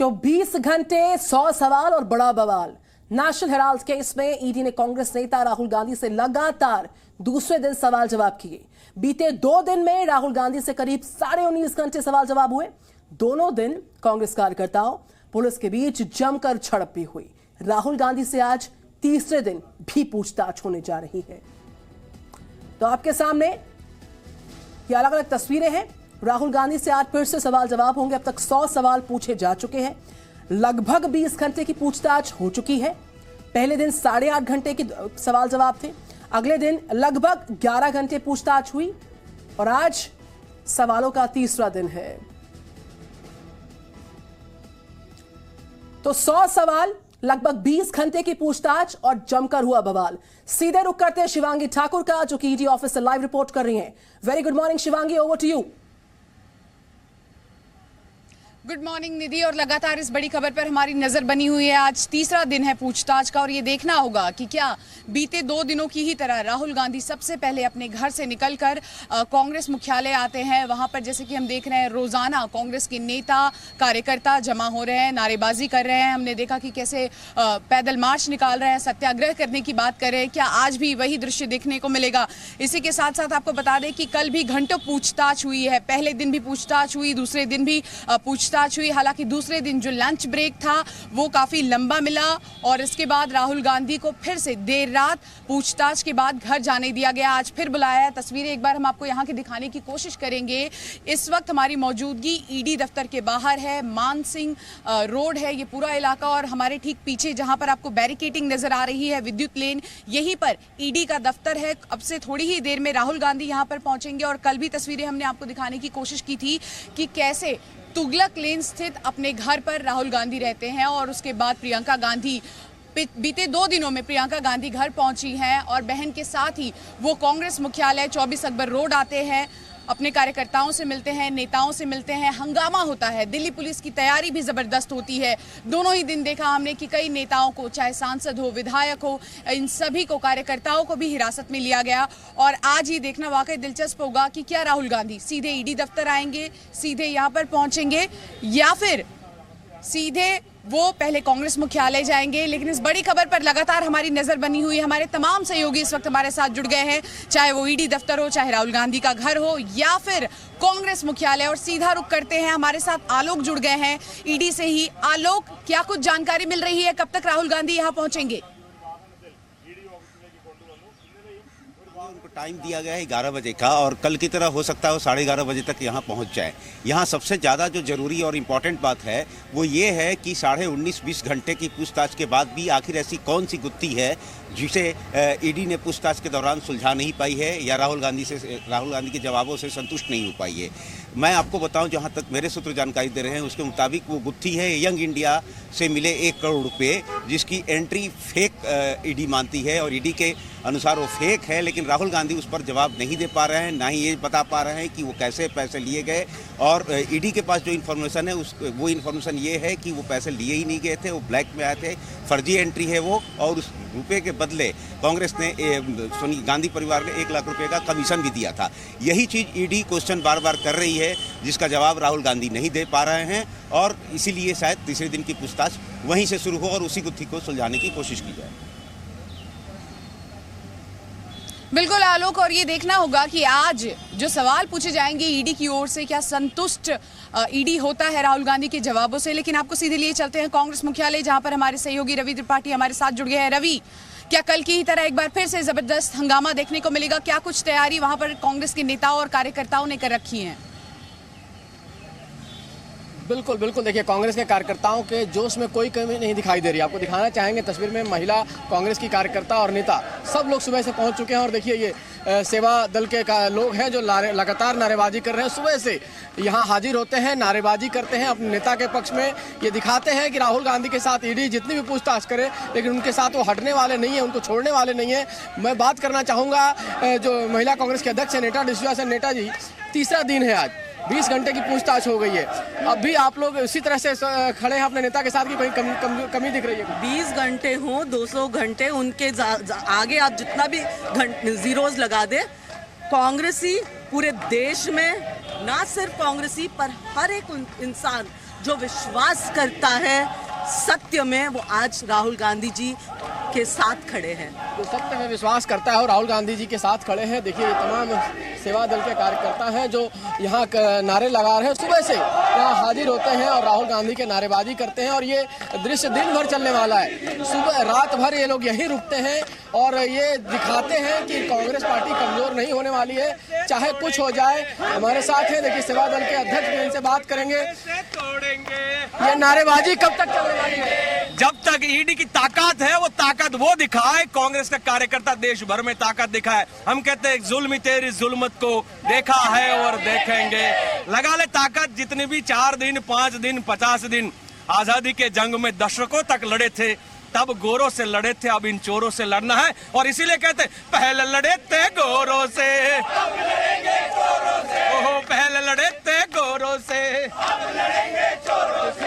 तो 20 घंटे 100 सवाल और बड़ा बवाल। नेशनल हेराल्ड केस में ईडी ने कांग्रेस नेता राहुल गांधी से लगातार दूसरे दिन सवाल जवाब किए। बीते 2 दिन में राहुल गांधी से करीब 19.5 घंटे सवाल जवाब हुए। दोनों दिन कांग्रेस कार्यकर्ताओं पुलिस के बीच जमकर झड़प भी हुई। राहुल गांधी से आज तीसरे दिन भी पूछताछ होने जा रही है। तो आपके सामने ये अलग अलग तस्वीरें हैं। राहुल गांधी से आज फिर से सवाल जवाब होंगे। अब तक 100 सवाल पूछे जा चुके हैं। लगभग 20 घंटे की पूछताछ हो चुकी है। पहले दिन 8.5 घंटे की सवाल जवाब थे। अगले दिन लगभग 11 घंटे पूछताछ हुई और आज सवालों का तीसरा दिन है। तो 100 सवाल, लगभग 20 घंटे की पूछताछ और जमकर हुआ बवाल। सीधे रुख करते हैं शिवांगी ठाकुर का, जो कि ईडी ऑफिस से लाइव रिपोर्ट कर रही हैं। Very good morning Shivangi, over to you. Good morning Nidhi. और लगातार इस बड़ी खबर पर हमारी नजर बनी हुई है। आज तीसरा दिन है पूछताछ का और ये देखना होगा कि क्या बीते 2 दिनों की ही तरह राहुल गांधी सबसे पहले अपने घर से निकलकर कांग्रेस मुख्यालय आते हैं। वहां पर जैसे कि हम देख रहे हैं रोजाना कांग्रेस के नेता कार्यकर्ता जमा हो रहे हैं, नारेबाजी कर रहे हैं। हमने देखा कि कैसे पैदल मार्च निकाल रहे हैं, सत्याग्रह करने की बात कर रहे हैं। क्या आज भी वही दृश्य देखने को मिलेगा? इसी के साथ साथ आपको बता दें कि कल भी घंटों पूछताछ हुई है। पहले दिन भी पूछताछ हुई, दूसरे दिन भी पूछताछ हुई। हालांकि दूसरे दिन जो लंच ब्रेक था वो काफी लंबा मिला और इसके बाद राहुल गांधी को फिर से देर रात पूछताछ के बाद घर जाने दिया गया। आज फिर बुलाया है। तस्वीरें एक बार हम आपको यहां की दिखाने की कोशिश करेंगे। इस वक्त हमारी मौजूदगी ईडी दफ्तर के बाहर है। मान सिंह रोड है ये पूरा इलाका और हमारे ठीक पीछे जहां पर आपको बैरिकेडिंग नजर आ रही है, विद्युत लेन, यहीं पर ईडी का दफ्तर है। अब से थोड़ी ही देर में राहुल गांधी यहां पर पहुंचेंगे और कल भी तस्वीरें हमने आपको दिखाने की कोशिश की थी कि कैसे तुगलक लेन स्थित अपने घर पर राहुल गांधी रहते हैं और उसके बाद प्रियंका गांधी बीते 2 दिनों में प्रियंका गांधी घर पहुंची हैं और बहन के साथ ही वो कांग्रेस मुख्यालय 24 अकबर रोड आते हैं, अपने कार्यकर्ताओं से मिलते हैं, नेताओं से मिलते हैं। हंगामा होता है, दिल्ली पुलिस की तैयारी भी जबरदस्त होती है। दोनों ही दिन देखा हमने कि कई नेताओं को, चाहे सांसद हो, विधायक हो, इन सभी को, कार्यकर्ताओं को भी हिरासत में लिया गया। और आज ही देखना वाकई दिलचस्प होगा कि क्या राहुल गांधी सीधे ईडी दफ्तर आएंगे, सीधे यहाँ पर पहुंचेंगे या फिर सीधे वो पहले कांग्रेस मुख्यालय जाएंगे। लेकिन इस बड़ी खबर पर लगातार हमारी नजर बनी हुई है। हमारे तमाम सहयोगी इस वक्त हमारे साथ जुड़ गए हैं, चाहे वो ईडी दफ्तर हो, चाहे राहुल गांधी का घर हो या फिर कांग्रेस मुख्यालय। और सीधा रुख करते हैं, हमारे साथ आलोक जुड़ गए हैं ईडी से ही। आलोक, क्या कुछ जानकारी मिल रही है? कब तक राहुल गांधी यहाँ पहुंचेंगे? उनको टाइम दिया गया है 11 बजे का और कल की तरह हो सकता है वो 11:30 बजे तक यहाँ पहुँच जाए। यहाँ सबसे ज़्यादा जो ज़रूरी और इम्पॉर्टेंट बात है वो ये है कि 19.5-20 घंटे की पूछताछ के बाद भी आखिर ऐसी कौन सी गुत्थी है जिसे ईडी ने पूछताछ के दौरान सुलझा नहीं पाई है या राहुल गांधी के जवाबों से संतुष्ट नहीं हो पाई है। मैं आपको बताऊं, जहां तक मेरे सूत्र जानकारी दे रहे हैं उसके मुताबिक वो गुत्थी है यंग इंडिया से मिले 1 करोड़ रुपये, जिसकी एंट्री फेक ईडी मानती है और ईडी के अनुसार वो फेक है। लेकिन राहुल गांधी उस पर जवाब नहीं दे पा रहे हैं, ना ही ये बता पा रहे हैं कि वो कैसे पैसे लिए गए। और ईडी के पास जो इन्फॉर्मेशन है वो इन्फॉर्मेशन ये है कि वो पैसे लिए ही नहीं गए थे, वो ब्लैक में आए थे, फर्जी एंट्री है वो। और उस रुपये के बदले कांग्रेस ने सोनिया गांधी परिवार ने 1 लाख रुपए का कमीशन भी दिया था। यही चीज़ ईडी क्वेश्चन बार बार कर रही है, जिसका जवाब राहुल गांधी नहीं दे पा रहे हैं और इसीलिए शायद तीसरे दिन की पूछताछ वहीं से शुरू हो और उसी गुत्थी को सुलझाने की कोशिश की जाए। बिल्कुल आलोक, और ये देखना होगा कि आज जो सवाल पूछे जाएंगे ईडी की ओर से, क्या संतुष्ट ईडी होता है राहुल गांधी के जवाबों से। लेकिन आपको सीधे लिए चलते हैं कांग्रेस मुख्यालय, जहां पर हमारे सहयोगी रवि त्रिपाठी हमारे साथ जुड़ गए हैं। रवि, क्या कल की ही तरह एक बार फिर से जबरदस्त हंगामा देखने को मिलेगा? क्या कुछ तैयारी वहां पर कांग्रेस के नेताओं और कार्यकर्ताओं ने कर रखी है? बिल्कुल बिल्कुल, देखिए कांग्रेस के कार्यकर्ताओं के जोश में कोई कमी नहीं दिखाई दे रही। आपको दिखाना चाहेंगे तस्वीर में, महिला कांग्रेस की कार्यकर्ता और नेता सब लोग सुबह से पहुंच चुके हैं। और देखिए ये सेवा दल के लोग हैं जो लगातार नारेबाजी कर रहे हैं। सुबह से यहाँ हाजिर होते हैं, नारेबाजी करते हैं अपने नेता के पक्ष में। ये दिखाते हैं कि राहुल गांधी के साथ ईडी जितनी भी पूछताछ करे लेकिन उनके साथ वो हटने वाले नहीं है, उनको छोड़ने वाले नहीं है। मैं बात करना चाहूँगा जो महिला कांग्रेस के अध्यक्ष है नेटा डिसूजा से। नेटा जी, तीसरा दिन है आज, 20 घंटे की पूछताछ हो गई है। अब भी आप लोग इसी तरह से खड़े हैं अपने नेता के साथ कि कोई कमी दिख रही है? 20 घंटे हों, 200 घंटे, उनके आगे आप जितना भी जीरोज लगा दे, कांग्रेसी पूरे देश में, ना सिर्फ कांग्रेसी पर हर एक इंसान जो विश्वास करता है सत्य में, वो आज राहुल गांधी जी के साथ खड़े हैं। तो सत्य में विश्वास करता है और राहुल गांधी जी के साथ खड़े हैं। देखिए ये तमाम सेवा दल के कार्यकर्ता हैं जो यहाँ नारे लगा रहे हैं, सुबह से यहाँ हाजिर होते हैं और राहुल गांधी के नारेबाजी करते हैं। और ये दृश्य दिन भर चलने वाला है, सुबह रात भर ये लोग यहीं रुकते हैं और ये दिखाते हैं कि कांग्रेस पार्टी कमजोर नहीं होने वाली है, चाहे कुछ हो जाए। हमारे साथ हैं, देखिए सेवा दल के अध्यक्ष भी, इनसे बात करेंगे। ये नारेबाजी कब तक चलने वाली है? जब तक ईडी की ताकत है, वो ताकत वो दिखाए। कांग्रेस का कार्यकर्ता देश भर में ताकत दिखाए। हम कहते हैं जुल्म तेरी जुल्मत को देखा है और देखेंगे। लगा ले ताकत, जितनी भी 4 दिन 5 दिन 50 दिन आजादी के जंग में दशकों तक लड़े थे, तब गोरों से लड़े थे, अब इन चोरों से लड़ना है। और इसीलिए कहते पहले लड़े थे गोरों से, ओहो पहले लड़े थे गोरों से।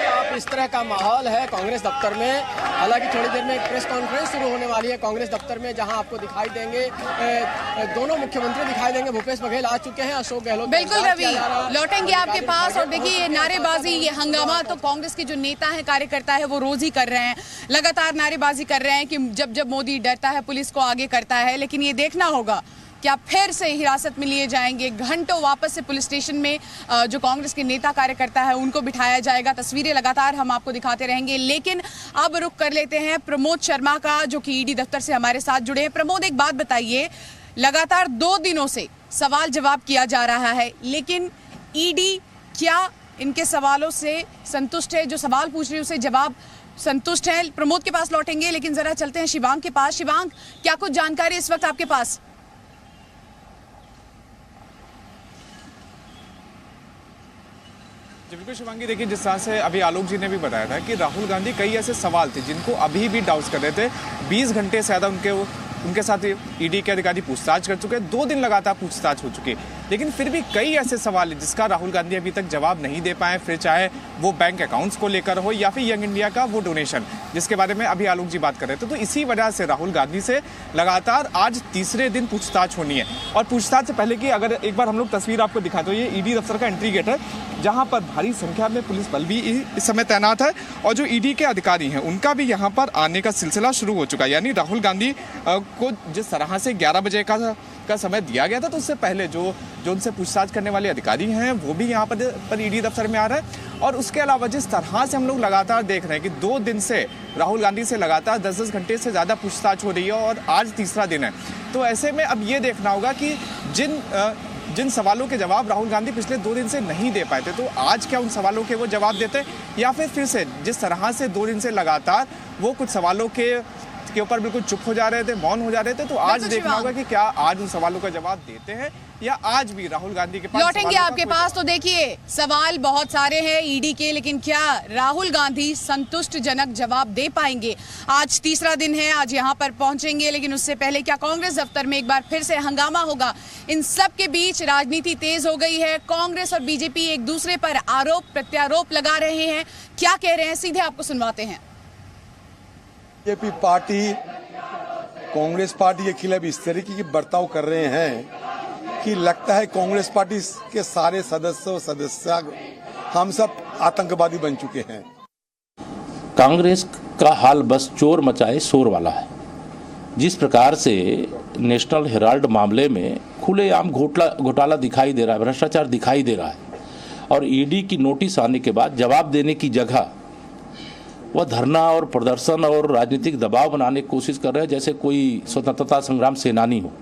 आप इस तरह का माहौल है कांग्रेस दफ्तर में। हालांकि थोड़ी देर में एक प्रेस कॉन्फ्रेंस शुरू होने वाली है कांग्रेस दफ्तर में, जहां आपको दिखाई देंगे दोनों मुख्यमंत्री दिखाई देंगे। भूपेश बघेल आ चुके हैं, अशोक गहलोत। बिल्कुल रवि, लौटेंगे आपके पास। और देखिए ये नारेबाजी, ये हंगामा तो कांग्रेस के जो नेता है, कार्यकर्ता है, वो रोज ही कर रहे हैं। लगातार नारेबाजी कर रहे हैं कि जब जब मोदी डरता है पुलिस को आगे करता है। लेकिन ये देखना होगा क्या फिर से हिरासत में लिए जाएंगे, घंटों वापस से पुलिस स्टेशन में जो कांग्रेस के नेता कार्यकर्ता है उनको बिठाया जाएगा। तस्वीरें लगातार हम आपको दिखाते रहेंगे। लेकिन अब रुक कर लेते हैं प्रमोद शर्मा का, जो कि ईडी दफ्तर से हमारे साथ जुड़े हैं। प्रमोद, एक बात बताइए, लगातार 2 दिनों से सवाल जवाब किया जा रहा है, लेकिन ईडी क्या इनके सवालों से संतुष्ट है? जो सवाल पूछ रही है उसे जवाब संतुष्ट है? प्रमोद के पास लौटेंगे, लेकिन जरा चलते हैं शिवांग के पास। शिवांग, क्या कुछ जानकारी इस वक्त आपके पास? बिल्कुल शिवांगी, देखिए जिस तरह से अभी आलोक जी ने भी बताया था कि राहुल गांधी कई ऐसे सवाल थे जिनको अभी भी डाउट्स कर रहे थे। 20 घंटे से ज़्यादा उनके साथ ईडी के अधिकारी पूछताछ कर चुके हैं, 2 दिन लगातार पूछताछ हो चुकी है। लेकिन फिर भी कई ऐसे सवाल हैं जिसका राहुल गांधी अभी तक जवाब नहीं दे पाए, फिर चाहे वो बैंक अकाउंट्स को लेकर हो या फिर यंग इंडिया का वो डोनेशन, जिसके बारे में अभी आलोक जी बात कर रहे थे। तो इसी वजह से राहुल गांधी से लगातार आज तीसरे दिन पूछताछ होनी है। और पूछताछ से पहले की अगर एक बार हम लोग तस्वीर आपको दिखा, तो ये ईडी दफ्तर का एंट्री गेट है, जहां पर भारी संख्या में पुलिस बल भी इस समय तैनात है। और जो ईडी के अधिकारी हैं उनका भी यहां पर आने का सिलसिला शुरू हो चुका है। यानी राहुल गांधी को जिस तरह से 11 बजे का समय दिया गया था, तो उससे पहले जो उनसे पूछताछ करने वाले अधिकारी हैं वो भी यहाँ पर ईडी दफ्तर में आ रहे हैं। और उसके अलावा जिस तरह से हम लोग लगातार देख रहे हैं कि 2 दिन से राहुल गांधी से लगातार 10-10 घंटे से ज़्यादा पूछताछ हो रही है और आज तीसरा दिन है। तो ऐसे में अब ये देखना होगा कि जिन सवालों के जवाब राहुल गांधी पिछले 2 दिन से नहीं दे पाए थे, तो आज क्या उन सवालों के वो जवाब देते, या फिर से जिस तरह से 2 दिन से लगातार वो कुछ सवालों के ऊपर बिल्कुल चुप हो जा रहे थे, मौन हो जा रहे थे। तो आज देखना होगा कि क्या आज उन सवालों का जवाब देते हैं या आज भी राहुल गांधी के पास लौटेंगे आपके पास। तो देखिए सवाल बहुत सारे हैं ईडी के, लेकिन क्या राहुल गांधी संतुष्टजनक जवाब दे पाएंगे? आज तीसरा दिन है, आज यहां पर पहुंचेंगे, लेकिन उससे पहले क्या कांग्रेस दफ्तर में एक बार फिर से हंगामा होगा? इन सब के बीच राजनीति तेज हो गई है। कांग्रेस और बीजेपी एक दूसरे पर आरोप प्रत्यारोप लगा रहे हैं। क्या कह रहे हैं, सीधे आपको सुनवाते हैं। बीजेपी पार्टी कांग्रेस पार्टी के खिलाफ इस तरीके की बर्ताव कर रहे हैं कि लगता है कांग्रेस पार्टी के सारे सदस्य हम सब आतंकवादी बन चुके हैं। कांग्रेस का हाल बस चोर मचाए शोर वाला है। जिस प्रकार से नेशनल हेराल्ड मामले में खुलेआम घोटाला दिखाई दे रहा है, भ्रष्टाचार दिखाई दे रहा है, और ईडी की नोटिस आने के बाद जवाब देने की जगह वह धरना और प्रदर्शन और राजनीतिक दबाव बनाने की कोशिश कर रहे हैं, जैसे कोई स्वतंत्रता संग्राम सेनानी हो।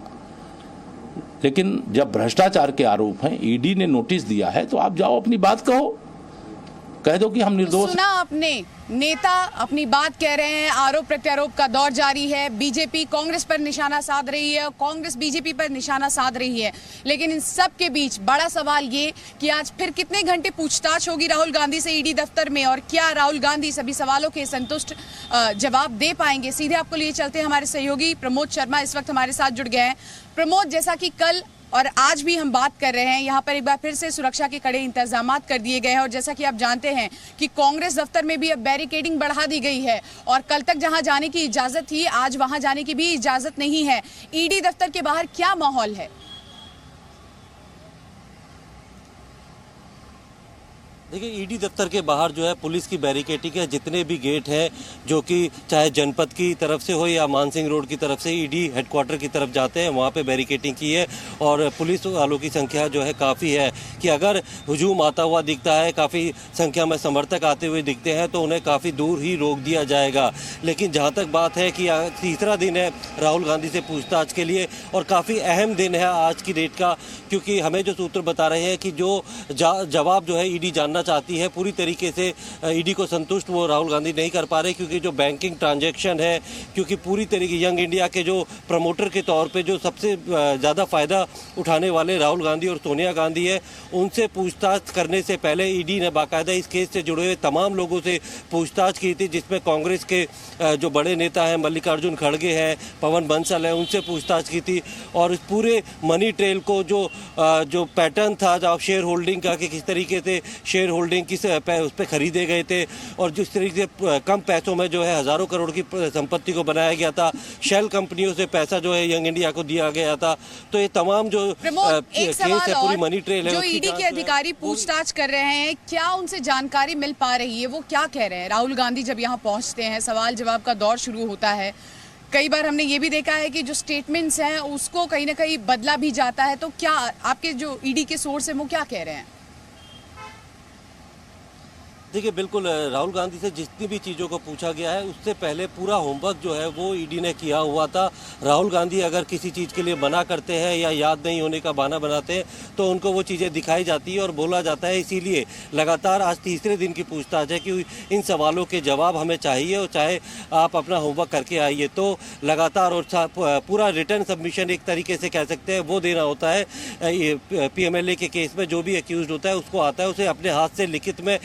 लेकिन जब भ्रष्टाचार के आरोप हैं, ईडी ने नोटिस दिया है, तो आप जाओ अपनी बात कहो, कह दो कि हम निर्दोष। सुना आपने, नेता अपनी बात कह रहे हैं, आरोप प्रत्यारोप का दौर जारी है। बीजेपी कांग्रेस पर निशाना साध रही है, कांग्रेस बीजेपी पर निशाना साध रही है। लेकिन इन सब के बीच बड़ा सवाल ये कि आज फिर कितने घंटे पूछताछ होगी राहुल गांधी से ईडी दफ्तर में, और क्या राहुल गांधी सभी सवालों के संतुष्ट जवाब दे पाएंगे? सीधे आपको लिए चलते हैं, हमारे सहयोगी प्रमोद शर्मा इस वक्त हमारे साथ जुड़ गए हैं। प्रमोद, जैसा कि कल और आज भी हम बात कर रहे हैं, यहाँ पर एक बार फिर से सुरक्षा के कड़े इंतजामात कर दिए गए हैं। और जैसा कि आप जानते हैं कि कांग्रेस दफ्तर में भी अब बैरिकेडिंग बढ़ा दी गई है, और कल तक जहां जाने की इजाजत थी, आज वहां जाने की भी इजाजत नहीं है। ईडी दफ्तर के बाहर क्या माहौल है? देखिए, ईडी दफ्तर के बाहर जो है पुलिस की बैरिकेडिंग है। जितने भी गेट हैं, जो कि चाहे जनपद की तरफ से हो या मानसिंह रोड की तरफ से ईडी हेडक्वार्टर की तरफ जाते हैं, वहाँ पे बैरिकेडिंग की है। और पुलिस वालों की संख्या जो है काफ़ी है कि अगर हुजूम आता हुआ दिखता है, काफ़ी संख्या में समर्थक आते हुए दिखते हैं, तो उन्हें काफ़ी दूर ही रोक दिया जाएगा। लेकिन जहाँ तक बात है कि तीसरा दिन है राहुल गांधी से पूछताछ के लिए, और काफ़ी अहम दिन है आज की डेट का, क्योंकि हमें जो सूत्र बता रहे हैं कि जो जवाब जो है ईडी जानना चाहती है, पूरी तरीके से ईडी को संतुष्ट वो राहुल गांधी नहीं कर पा रहे, क्योंकि जो बैंकिंग ट्रांजैक्शन है, क्योंकि पूरी तरीके यंग इंडिया के जो प्रमोटर के तौर पे जो सबसे ज़्यादा फ़ायदा उठाने वाले राहुल गांधी और सोनिया गांधी है, उनसे पूछताछ करने से पहले ईडी ने बाकायदा इस केस से जुड़े हुए तमाम लोगों से पूछताछ की थी, जिसमें कांग्रेस के जो बड़े नेता हैं, मल्लिकार्जुन खड़गे हैं, पवन बंसल है, उनसे पूछताछ की थी। और इस पूरे मनी ट्रेल को जो पैटर्न था जब शेयर होल्डिंग का, कि किस तरीके से शेयर होल्डिंग किस उस पर खरीदे गए थे, और जिस तरीके से कम पैसों में जो है हज़ारों करोड़ की संपत्ति को बनाया गया था, शेल कंपनियों से पैसा जो है यंग इंडिया को दिया गया था। तो ये तमाम जो केस है, पूरी मनी ट्रेल है, जो ईडी के अधिकारी पूछताछ कर रहे हैं, क्या उनसे जानकारी मिल पा रही है? वो क्या कह रहे हैं? राहुल गांधी जब यहाँ पहुँचते हैं, सवाल जवाब का दौर शुरू होता है, कई बार हमने ये भी देखा है कि जो स्टेटमेंट्स हैं उसको कहीं ना कहीं बदला भी जाता है। तो क्या आपके जो ईडी के सोर्स हैं वो क्या कह रहे हैं? देखिए, बिल्कुल राहुल गांधी से जितनी भी चीज़ों को पूछा गया है, उससे पहले पूरा होमवर्क जो है वो ईडी ने किया हुआ था। राहुल गांधी अगर किसी चीज़ के लिए मना करते हैं या याद नहीं होने का बहाना बनाते हैं, तो उनको वो चीज़ें दिखाई जाती है और बोला जाता है। इसीलिए लगातार आज तीसरे दिन की पूछताछ है कि इन सवालों के जवाब हमें चाहिए, और चाहे आप अपना होमवर्क करके आइए। तो लगातार और पूरा रिटर्न सबमिशन एक तरीके से कह सकते हैं वो देना होता है। PMLA के केस में जो भी एक्यूज होता है उसको आता है, उसे अपने हाथ से लिखित में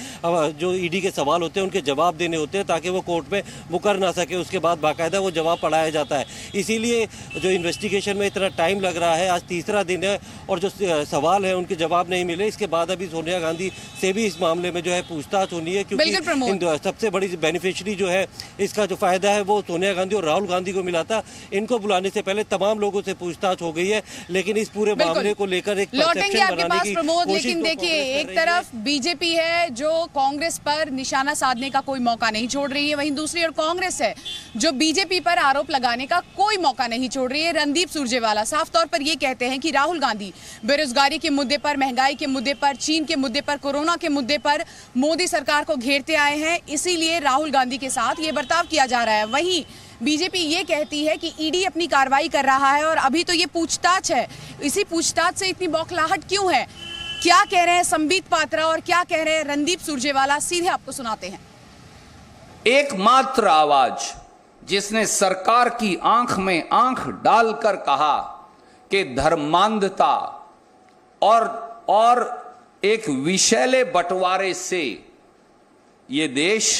जो ईडी के सवाल होते हैं उनके जवाब देने होते हैं, ताकि वो कोर्ट में मुकर ना सके। उसके बाद बाकायदा वो जवाब पढ़ाया जाता है। इसीलिए जो इन्वेस्टिगेशन में इतना टाइम लग रहा है, आज तीसरा दिन है और जो सवाल है उनके जवाब नहीं मिले। इसके बाद अभी सोनिया गांधी से भी इस मामले में जो है पूछताछ होनी है, क्योंकि सबसे बड़ी बेनिफिशियरी जो है, इसका जो फायदा है वो सोनिया गांधी और राहुल गांधी को मिला था। इनको बुलाने से पहले तमाम लोगों से पूछताछ हो गई है, लेकिन इस पूरे मामले को लेकर एक लौटेंगे आपके पास प्रमोद। लेकिन देखिए, एक तरफ बीजेपी है जो कांग्रेस पर निशाना साधने का कोई मौका नहीं छोड़ रही है, वहीं दूसरी ओर कांग्रेस है जो बीजेपी पर आरोप लगाने का कोई मौका नहीं छोड़ रही है। रणदीप सुरजेवाला साफ तौर पर यह कहते हैं कि राहुल गांधी बेरोजगारी के मुद्दे पर, महंगाई के मुद्दे पर, चीन के मुद्दे पर, कोरोना के मुद्दे पर मोदी सरकार को घेरते आए हैं, इसीलिए राहुल गांधी के साथ ये बर्ताव किया जा रहा है। वहीं बीजेपी ये कहती है कि ईडी अपनी कार्रवाई कर रहा है और अभी तो ये पूछताछ है, इसी पूछताछ से इतनी बौखलाहट क्यों है? क्या कह रहे हैं संबित पात्रा और क्या कह रहे हैं रणदीप सुरजेवाला, सीधे आपको सुनाते हैं। एकमात्र आवाज जिसने सरकार की आंख में आंख डालकर कहा कि धर्मांधता और एक विषैले बंटवारे से ये देश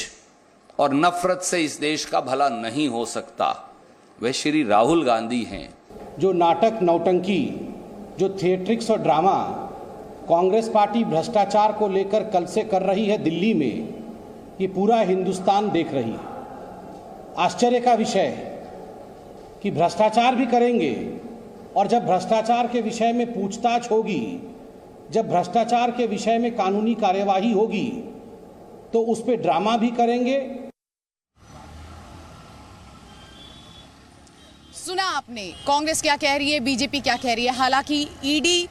और नफरत से इस देश का भला नहीं हो सकता, वह श्री राहुल गांधी हैं। जो नाटक, नौटंकी, जो थिएट्रिक्स और ड्रामा कांग्रेस पार्टी भ्रष्टाचार को लेकर कल से कर रही है दिल्ली में, ये पूरा हिंदुस्तान देख रही है। आश्चर्य का विषय है कि भ्रष्टाचार भी करेंगे, और जब भ्रष्टाचार के विषय में पूछताछ होगी, जब भ्रष्टाचार के विषय में कानूनी कार्यवाही होगी, तो उस पर ड्रामा भी करेंगे। सुना आपने, कांग्रेस क्या कह रही है, बीजेपी क्या कह रही है। हालांकि ईडी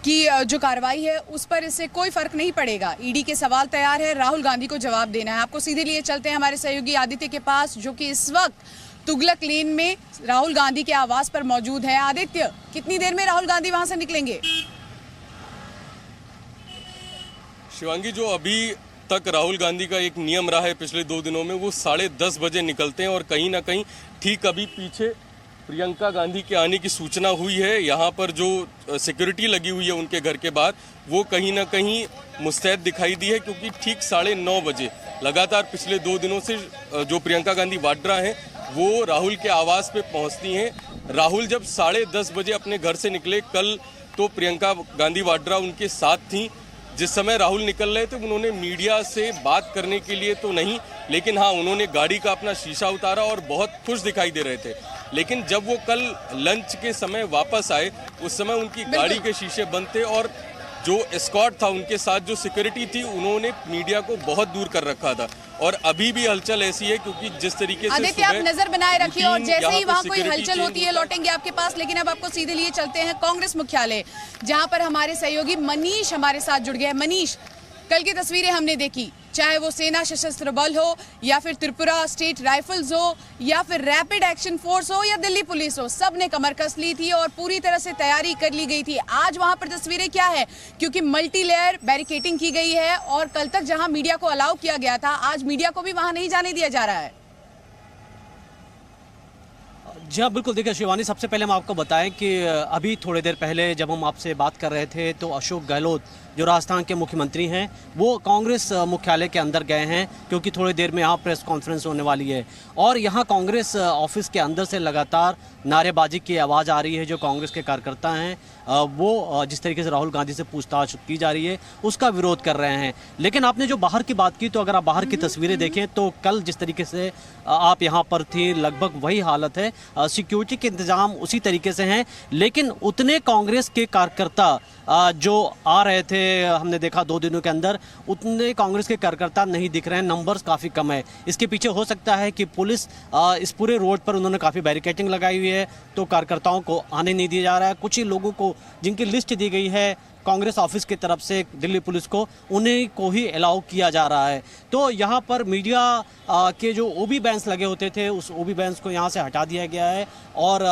की जो कार्रवाई है उस पर इससे कोई फर्क नहीं पड़ेगा। ईडी के सवाल तैयार है, राहुल गांधी को जवाब देना है। आपको सीधे लिए चलते हैं हमारे सहयोगी आदित्य के पास, जो कि इस वक्त तुगलक लेन में राहुल गांधी के आवास पर मौजूद है। आदित्य, कितनी देर में राहुल गांधी वहां से निकलेंगे? शिवांगी, जो अभी तक राहुल गांधी का एक नियम रहा है पिछले 2 दिनों में, वो 10:30 बजे निकलते हैं, और कहीं ना कहीं ठीक अभी पीछे प्रियंका गांधी के आने की सूचना हुई है। यहाँ पर जो सिक्योरिटी लगी हुई है उनके घर के बाहर, वो कहीं ना कहीं मुस्तैद दिखाई दी है, क्योंकि ठीक 9:30 बजे लगातार पिछले 2 दिनों से जो प्रियंका गांधी वाड्रा हैं वो राहुल के आवास पे पहुंचती हैं। राहुल जब 10:30 बजे अपने घर से निकले कल, तो प्रियंका गांधी वाड्रा उनके साथ थी। जिस समय राहुल निकल रहे थे, उन्होंने मीडिया से बात करने के लिए तो नहीं, लेकिन हाँ, उन्होंने गाड़ी का अपना शीशा उतारा और बहुत खुश दिखाई दे रहे थे। लेकिन जब वो कल लंच के समय वापस आए, उस समय उनकी गाड़ी के शीशे बंद थे और जो एस्कॉर्ट था, उनके साथ जो सिक्योरिटी थी, उन्होंने मीडिया को बहुत दूर कर रखा था। और अभी भी हलचल ऐसी है क्योंकि जिस तरीके से आदित्य आप नजर बनाए रखिए और जैसे ही वहाँ कोई हलचल होती है लौटेंगे आपके पास। लेकिन अब आपको सीधे लिए चलते हैं कांग्रेस मुख्यालय, जहां पर हमारे सहयोगी मनीष हमारे साथ जुड़ गए। मनीष, कल की तस्वीरें हमने देखी, चाहे वो सेना सशस्त्र बल हो या फिर त्रिपुरा स्टेट राइफल्स हो या फिर रैपिड एक्शन फोर्स हो या दिल्ली पुलिस हो, सब ने कमर कस ली थी और पूरी तरह से तैयारी कर ली गई थी। आज वहां पर तस्वीरें क्या है, क्योंकि मल्टी लेयर बैरिकेटिंग की गई है और कल तक जहां मीडिया को अलाउ किया गया था, आज मीडिया को भी वहां नहीं जाने दिया जा रहा है। जी हाँ, बिल्कुल। देखिए शिवानी, सबसे पहले हम आपको बताएं कि अभी थोड़ी देर पहले जब हम आपसे बात कर रहे थे तो अशोक गहलोत जो राजस्थान के मुख्यमंत्री हैं वो कांग्रेस मुख्यालय के अंदर गए हैं, क्योंकि थोड़ी देर में यहाँ प्रेस कॉन्फ्रेंस होने वाली है। और यहाँ कांग्रेस ऑफिस के अंदर से लगातार नारेबाजी की आवाज़ आ रही है। जो कांग्रेस के कार्यकर्ता हैं वो जिस तरीके से राहुल गांधी से पूछताछ की जा रही है उसका विरोध कर रहे हैं। लेकिन आपने जो बाहर की बात की, तो अगर आप बाहर की तस्वीरें देखें तो कल जिस तरीके से आप यहाँ पर थी, लगभग वही हालत है। सिक्योरिटी के इंतजाम उसी तरीके से हैं, लेकिन उतने कांग्रेस के कार्यकर्ता जो आ रहे थे, हमने देखा 2 दिनों के अंदर, उतने कांग्रेस के कार्यकर्ता नहीं दिख रहे हैं। नंबर्स काफ़ी कम है। इसके पीछे हो सकता है कि पुलिस इस पूरे रोड पर उन्होंने काफ़ी बैरिकेटिंग लगाई हुई है, तो कार्यकर्ताओं को आने नहीं दिया जा रहा है। कुछ ही लोगों को जिनकी लिस्ट दी गई है कांग्रेस ऑफिस की तरफ से दिल्ली पुलिस को, उन्हीं को ही अलाउ किया जा रहा है। तो यहाँ पर मीडिया के जो ओबी बैंस लगे होते थे, उस ओबी बैंस को यहाँ से हटा दिया गया है। और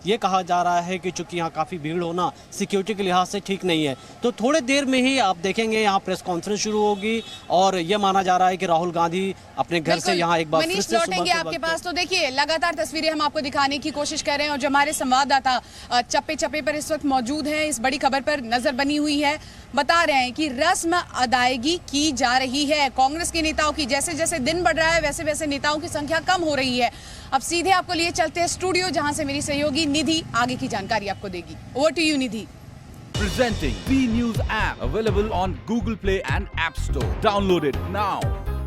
ये कहा जा रहा है कि चूंकि यहाँ काफ़ी भीड़ होना सिक्योरिटी के लिहाज से ठीक नहीं है, तो थोड़े देर में ही आप देखेंगे यहाँ प्रेस कॉन्फ्रेंस शुरू होगी। और ये माना जा रहा है कि राहुल गांधी अपने घर से यहाँ एक बार फिर से लौटेंगे आपके पास। तो देखिए लगातार तस्वीरें हम आपको दिखाने की कोशिश कर रहे हैं और जो हमारे संवाददाता चप्पे चप्पे पर इस वक्त मौजूद हैं, इस बड़ी खबर पर नजर बनी हुई है, बता रहे हैं कि रस्म अदायगी की जा रही है कांग्रेस के नेताओं की। जैसे जैसे दिन बढ़ रहा है वैसे वैसे नेताओं की संख्या कम हो रही है। अब सीधे आपको लिए चलते हैं स्टूडियो, जहां से मेरी सहयोगी निधि आगे की जानकारी आपको देगी। Over to you Nidhi. Presenting B News app, available on Google Play and App Store. Download it now.